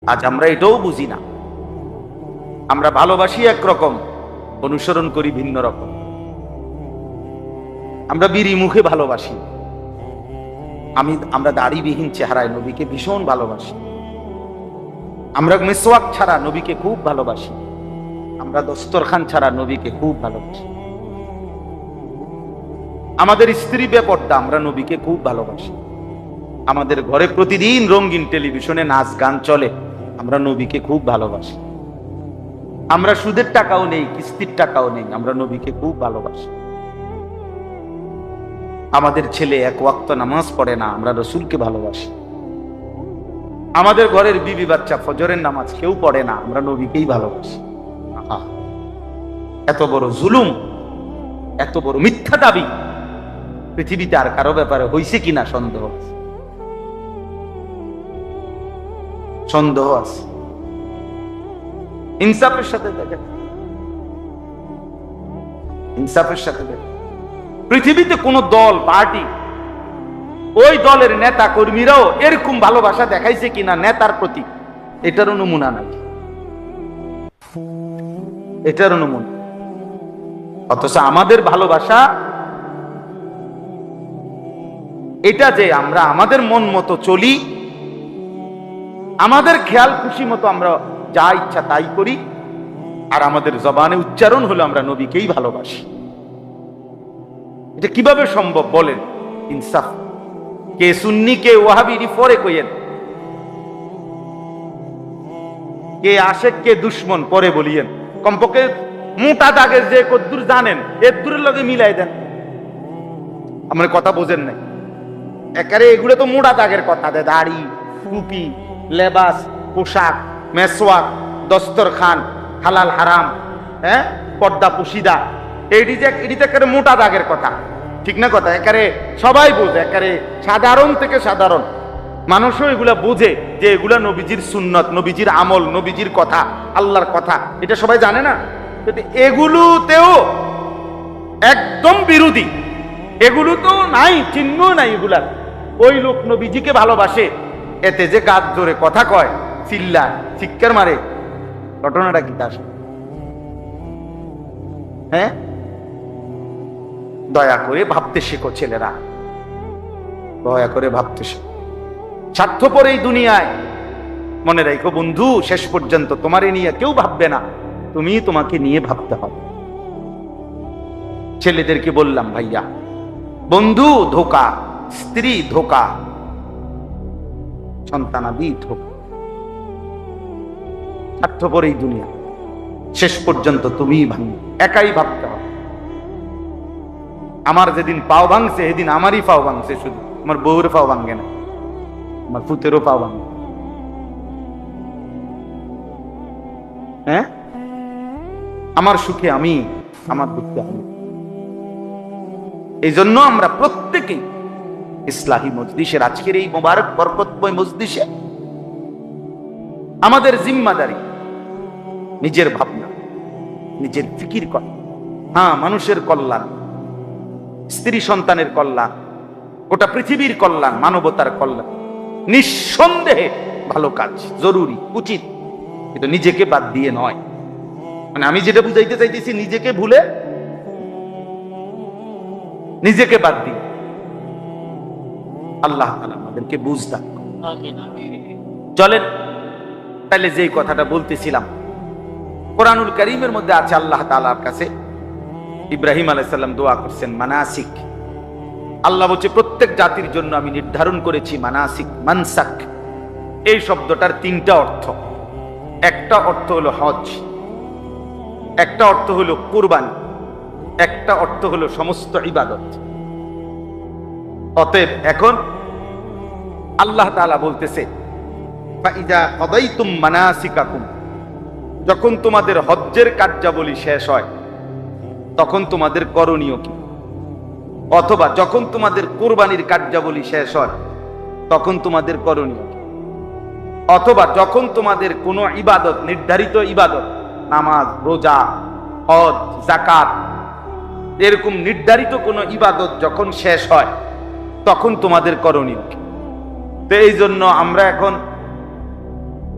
আজ আমরা এটাও বুঝি না। আমরা ভালোবাসি একরকম, অনুসরণ করি ভিন্ন রকম। আমরা বিড়ি মুখে ভালোবাসি, আমরা দাড়িবিহীন চেহারায় নবীকে ভীষণ ভালোবাসি। আমরা মিসওয়াক ছাড়া নবীকে খুব ভালোবাসি। আমরা দস্তরখান ছাড়া নবীকে খুব ভালোবাসি। আমাদের স্ত্রী বেপর্দা, আমরা নবীকে খুব ভালোবাসি। আমাদের ঘরে প্রতিদিন রঙিন টেলিভিশনে নাচ গান চলে, আমরা নবীকে খুব ভালোবাসি। আমরা সুদের টাকাও নেই, কিস্তির টাকাও নেই, আমরা নবীকে খুব ভালোবাসি। আমাদের ছেলে এক ওয়াক্ত নামাজ পড়ে না, আমরা রসুলকে ভালোবাসি। আমাদের ঘরের বিবি বাচ্চা ফজরের নামাজ কেউ পড়ে না, আমরা নবীকেই ভালোবাসি। এত বড় জুলুম, এত বড় মিথ্যা দাবি পৃথিবীতে আর কারো ব্যাপারে হয়েছে কিনা সন্দেহ আছে, সন্দেহ আছে। ইনসাফের সাথে দেখেন, ইনসাফের সাথে দেখেন, পৃথিবীতে কোন দল পার্টি, ওই দলের নেতা কর্মীরাও এরকম ভালোবাসা দেখাইছে কিনা নেতার প্রতি, এটারও নমুনা নাই, এটারও নমুনা। অথচ আমাদের ভালোবাসা এটা যে আমরা আমাদের মন মতো চলি, আমাদের খেয়াল খুশি মতো আমরা যা ইচ্ছা তাই করি, আর আমাদের জবানে উচ্চারণ হলো আমরা নবীকেই ভালোবাসি। এটা কিভাবে সম্ভব বলেন? ইনসাফ। কে সুন্নি কে ওয়াহাবি পরে কইেন, কে আশেক কে দুশ্মন পরে বলিয়েন। কমপক্ষে মোটা দাগের যে কদ্দুর জানেন এর দূরের লগে মিলাই দেন। আমার কথা বোঝেন নাই? একারে এগুলো তো মোটা দাগের কথা, দাড়ি, টুপি, লেবাস, পোশাক, মেসওয়াক, দস্তরখান, হালাল হারাম, হ্যাঁ, পর্দা পুশিদা, এটি একারে মোটা দাগের কথা, ঠিক না কথা? একারে সবাই বোঝে, একারে সাধারণ থেকে সাধারণ মানুষও এগুলা বোঝে যে এগুলা নবীজির সুন্নত, নবীজির আমল, নবীজির কথা, আল্লাহর কথা, এটা সবাই জানে না? এগুলোতেও একদম বিরোধী, এগুলো তো নাই, চিহ্ন নাই এগুলার। ওই লোক নবীজিকে ভালোবাসে, এতে যে গাছ জোরে কথা কয়, চিল্লায়, চিৎকার মারে, ঘটনাটা কি তার? হ্যাঁ, দয়া করে ভাবতে শেখো ছেলেরা, দয়া করে ভাবতে শেখো। স্বার্থপর এই দুনিয়ায় মনে রাখো বন্ধু, শেষ পর্যন্ত তোমারে নিয়ে কেউ ভাববে না, তুমি তোমাকে নিয়ে ভাবতে হবে। ছেলেদেরকে বললাম, ভাইয়া, বন্ধু ধোকা, স্ত্রী ধোকা, সন্তানাদি ধোকা, স্বার্থপর এই দুনিয়া, শেষ পর্যন্ত তুমি ভাঙবে, একাই ভাবতে হবে। আমার যেদিন পাও ভাঙছে সেদিন আমারই পাও ভাঙছে, শুধু আমার বউর পাও ভাঙে না, আমার পুতেরও পাও ভাঙে। হ্যাঁ, আমার সুখে আমি, আমার দুঃখে আমি। এই জন্য আমরা প্রত্যেকেই ইসলাহি মজলিসের আজকের এই মোবারক বরকতময় মজলিসে আমাদের জিম্মাদারি নিজের ভাবনা, নিজের ফিকির করা। হ্যাঁ, মানুষের কল্যাণ, স্ত্রী সন্তানের কল্যাণ, গোটা পৃথিবীর কল্যাণ, মানবতার কল্যাণ নিঃসন্দেহে ভালো কাজ, জরুরি, উচিত, কিন্তু নিজেকে বাদ দিয়ে নয়। মানে আমি যেটা বুঝাইতে চাইতেছি, নিজেকে ভুলে, নিজেকে বাদ দিয়ে। আল্লাহ তাআলা আমাদেরকে বুঝ দান। চলেন তাহলে যে কথাটা বলতেছিলাম, কোরআনুল কারীমের মধ্যে আছে আল্লাহ তাআলার কাছে ইব্রাহিম আলাইহিস সালাম দোয়া করছেন মানাসিক। আল্লাহ বলছে প্রত্যেক জাতির জন্য আমি নির্ধারণ করেছি মানাসিক, মানসাক। এই শব্দটার তিনটা অর্থ। একটা অর্থ হলো হজ, একটা অর্থ হলো কুরবানি, একটা অর্থ হলো সমস্ত ইবাদত। অতএব এখন আল্লাহ তাআলা বলতেছে ফাইদা কদাইতুম মানাসিকাকুম, যখন তোমাদের হজ্জের কার্যাবলী শেষ হয় তখন তোমাদের করণীয় কি? অথবা যখন তোমাদের কুরবানির কার্যাবলী শেষ হয় তখন তোমাদের করণীয় কি? অথবা যখন তোমাদের কোনো ইবাদত, নির্ধারিত ইবাদত, নামাজ, রোজা, হজ, যাকাত, এরকম নির্ধারিত কোনো ইবাদত যখন শেষ হয় তখন তোমাদের করণীয় কি? তো এই জন্য আমরা এখন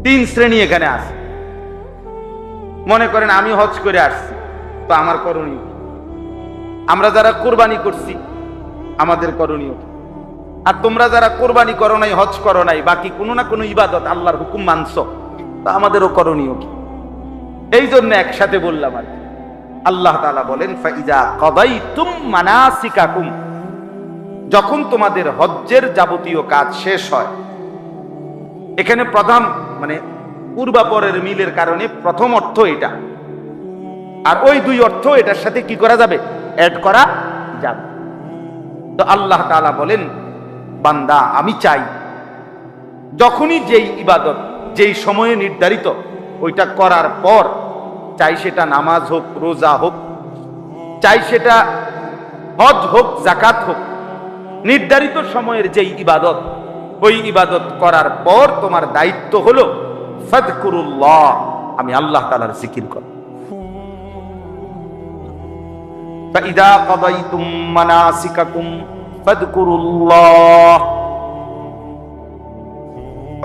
তিন শ্রেণী এখানে আছে। মনে করেন আমি হজ করে আসছি, তো আমার করণীয় কি? আমরা যারা কোরবানি করছি আমাদের করণীয় কি? আর তোমরা যারা কোরবানি করো নাই, হজ করো নাই, বাকি কোনো না কোনো ইবাদত আল্লাহর হুকুম মানছো, তা আমাদেরও করণীয় কি? এই জন্য একসাথে বললাম আর কি। আল্লাহ তাআলা বলেন ফাইজা কাদাইতুম মানাসিকাকুম, যখন তোমাদের হজ্জের যাবতীয় কাজ শেষ হয়। এখানে প্রধান মানে পূর্বাপরের মিলের কারণে প্রথম অর্থ এটা, আর ওই দুই অর্থ এটার সাথে কি করা যাবে, অ্যাড করা যাবে। তো আল্লাহ তাআলা বলেন বান্দা আমি চাই যখনই যেই ইবাদত যেই সময়ে নির্ধারিত ওইটা করার পর, চাই সেটা নামাজ হোক, রোজা হোক, চাই সেটা হজ হোক, যাকাত হোক, নির্ধারিত সময়ের যেই ইবাদত, ওই ইবাদত করার পর তোমার দায়িত্ব হলো ফাযকুরুল্লাহ, আমি আল্লাহ তাআলার জিকির করো। ফাইদা কাদাইতুম মানাসিকাকুম ফাযকুরুল্লাহ।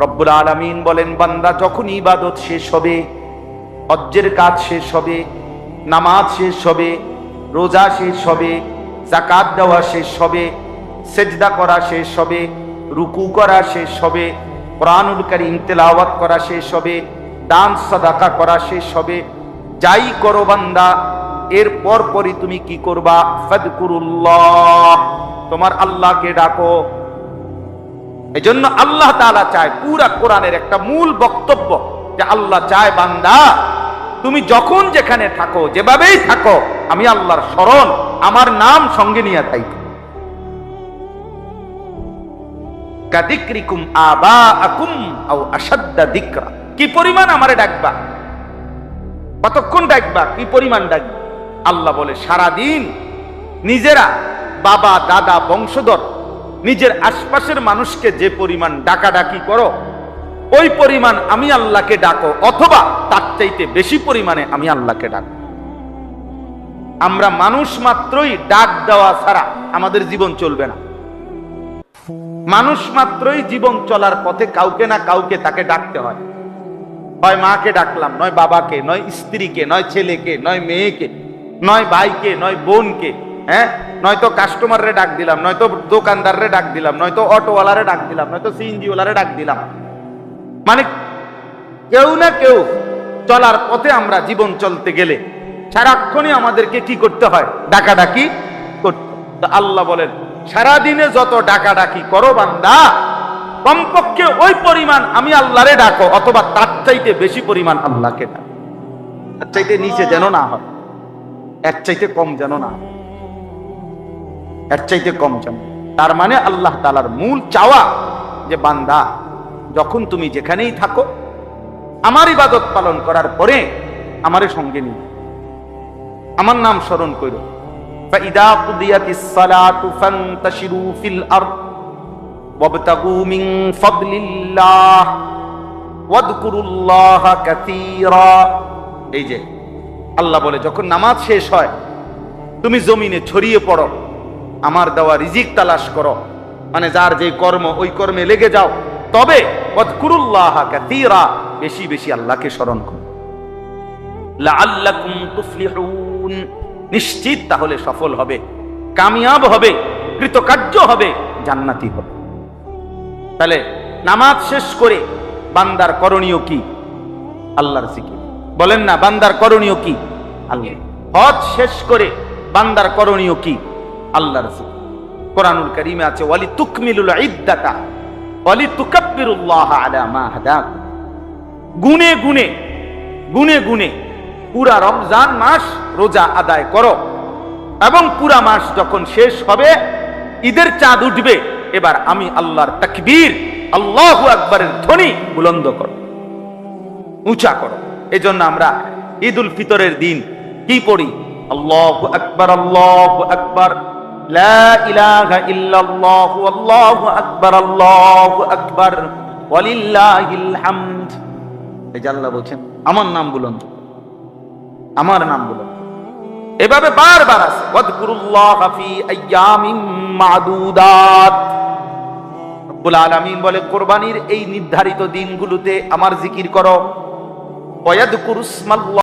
রব্বুল আলামিন বলেন বান্দা যখন ইবাদত শেষ হবে, হজ্জের কাজ শেষ হবে, নামাজ শেষ হবে, রোজা শেষ হবে, যাকাত দেওয়া শেষ হবে, সেজদা করা শেষ হবে, রুকু করা শেষ হবে, কোরআনুল কারীম তেলাওয়াত করা শেষ হবে, দান সাদাকা করা শেষ হবে, যাই করো বান্দা এর পরই তুমি কি করবা, ফাযকুরুল্লাহ, তোমার আল্লাহকে ডাকো। এজন্য আল্লাহ তাআলা চায়, পুরা কোরআনের একটা মূল বক্তব্য যে আল্লাহ চায় বান্দা তুমি যখন যেখানে থাকো, যেভাবেই থাকো, আমি আল্লাহর স্মরণ, আমার নাম সঙ্গে নিয়ে থাকো। কাদিকরিকুম আবাআকুম আও আশাদ্দা যিকরা, কি পরিমাণ আমারে ডাকবা, কতক্ষণ ডাকবা, কি পরিমাণ ডাকবা। আল্লাহ বলে সারা দিন নিজেরা, বাবা দাদা বংশধর, নিজের আশপাশের মানুষকে যে পরিমাণ ডাকাডাকি করো, ওই পরিমাণ আমি আল্লাহকে ডাকো, অথবা তার চাইতে বেশি পরিমাণে আমি আল্লাহকে ডাকো। আমরা মানুষ মাত্রই ডাক দেওয়া ছাড়া আমাদের জীবন চলবে না। মানুষ মাত্রই জীবন চলার পথে কাউকে না কাউকে তাকে ডাকতে হয়। হয় মাকে ডাকলাম, নয় বাবাকে, নয় স্ত্রীকে, নয় ছেলেকে, নয় মেয়েকে, নয় ভাইকে, নয় বোনকে, হ্যাঁ, নয়তো কাস্টমাররে ডাক দিলাম, নয়তো দোকানদাররে ডাক দিলাম, নয়তো অটোওয়ালারে ডাক দিলাম, নয়তো সিএনজি ওয়ালারে ডাক দিলাম। মানে কেউ না কেউ চলার পথে আমরা জীবন চলতে গেলে সারাক্ষণই আমাদেরকে কি করতে হয়, ডাকাডাকি করতে। তো আল্লাহ বলেন সারাদিনে যত ডাকাডাকি করো বান্দা, কমপক্ষে ওই পরিমাণ আমি আল্লাহরে ডাকো, অথবা তার চাইতে বেশি পরিমাণ আল্লাহকে ডাকো। তার চাইতে নিচে যেন না হয়, এর চাইতে কম যেন না হয়, এর চাইতে কম যেন। তার মানে আল্লাহ তাআলার মূল চাওয়া যে বান্দা যখন তুমি যেখানেই থাকো, আমার ইবাদত পালন করার পরে আমারে সঙ্গে নিয়ে আমার নাম স্মরণ করো। ফাইদা কুদিয়াতিস সালাতু ফান্তাশিরু ফিল আরদ ওয়াবতাগু মিন ফাদলিল্লাহ ওয়াযকুরুল্লাহা কাসীরা। এই যে আল্লাহ বলে যখন নামাজ শেষ হয় তুমি জমিনে ছড়িয়ে পড়ো, আমার দেওয়া রিজিক তালাশ করো, মানে যার যে কর্ম ওই কর্মে লেগে যাও, তবে ওয়াযকুরুল্লাহা কাসীরা, বেশি বেশি আল্লাহকে স্মরণ করো। লাআল্লাকুম তুফলিহুন, নিশ্চিত তাহলে সফল হবে, কামিয়াব হবে, কৃতকার্য হবে, জান্নাতি হবে। তাহলে নামাজ শেষ করে বান্দার করণীয় কি, আল্লাহর জিকির। বলেন না বান্দার করণীয় কি, আল্লাহ। হজ শেষ করে বান্দার করণীয় কি, আল্লাহর জিকির। কোরআনুল কারীমে আছে ওয়ালি তুকমিলুল ইদ্দাতা ওয়ালি তুকাব্বিরুল্লাহ আলা মা হাদাকুম, গুনে গুনে গুনে গুনে পুরা রমজান মাস রোজা আদায় করো, এবং পুরা মাস যখন শেষ হবে, ঈদের চাঁদ উঠবে, এবার আমি আল্লাহর তাকবীর, আল্লাহু আকবারের ধ্বনি বুলন্দ করো, উঁচা করো। এজন্য আমরা ঈদুল ফিতরের দিন কি পড়ি, আল্লাহু আকবার, আল্লাহু আকবার, লা ইলাহা ইল্লাল্লাহ, আল্লাহু আকবার, আল্লাহু আকবার, ওয়ালিল্লাহিল হামদ। এই যে আল্লাহ বলেন আমার নাম বুলন্দ, আমার নাম বুলন্দ। এভাবে বারবার আছে ওয়াযকুরুল্লাহা ফি আইয়ামিন মা'দুদাত। রব্বুল আলামিন বলে কোরবানির এই নির্ধারিত দিনগুলোতে আমার জিকির করো, ওয়ায়াদকুরুসমাল্লাহ